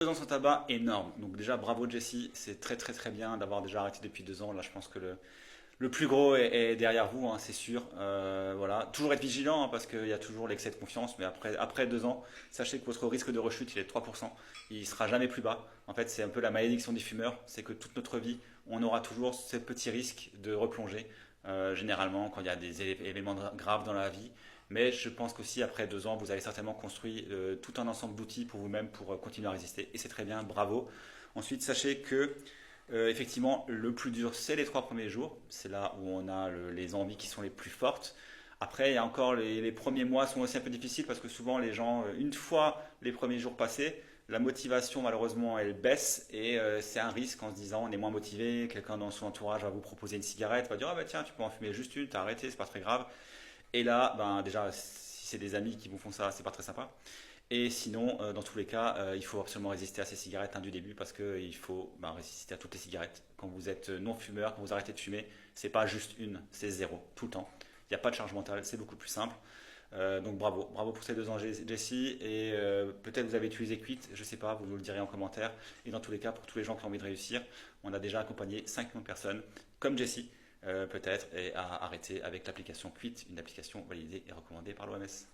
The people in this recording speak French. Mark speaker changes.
Speaker 1: 2 ans sans tabac, énorme. Donc déjà, bravo Jessie, c'est très très très bien d'avoir déjà arrêté depuis 2 ans. Là, je pense que le plus gros est derrière vous, hein, c'est sûr. Voilà. Toujours être vigilant hein, parce qu'il y a toujours l'excès de confiance, mais après 2 ans, sachez que votre risque de rechute, il est de 3%. Il sera jamais plus bas. En fait, c'est un peu la malédiction des fumeurs, c'est que toute notre vie, on aura toujours ce petit risque de replonger, généralement quand il y a des éléments graves dans la vie. Mais je pense qu'aussi après 2 ans, vous avez certainement construit tout un ensemble d'outils pour vous-même pour continuer à résister. Et c'est très bien, bravo. Ensuite, sachez que effectivement, le plus dur, c'est les 3 premiers jours. C'est là où on a les envies qui sont les plus fortes. Après, il y a encore les premiers mois sont aussi un peu difficiles parce que souvent les gens, une fois les premiers jours passés, la motivation malheureusement elle baisse et c'est un risque en se disant on est moins motivé, quelqu'un dans son entourage va vous proposer une cigarette, va dire ah bah tiens tu peux en fumer juste une, t'as arrêté, c'est pas très grave. Et là, ben déjà si c'est des amis qui vous font ça, c'est pas très sympa. Et sinon, dans tous les cas, il faut absolument résister à ces cigarettes hein, du début parce qu'il faut résister à toutes les cigarettes. Quand vous êtes non-fumeur, quand vous arrêtez de fumer, c'est pas juste une, c'est zéro, tout le temps. Il n'y a pas de charge mentale, c'est beaucoup plus simple. Donc bravo, bravo pour ces 2 ans Jessie. Et peut-être vous avez utilisé Quit, je sais pas, vous nous le direz en commentaire. Et dans tous les cas, pour tous les gens qui ont envie de réussir, on a déjà accompagné 5 millions de personnes, comme Jessie, peut-être, et à arrêter avec l'application Quit, une application validée et recommandée par l'OMS.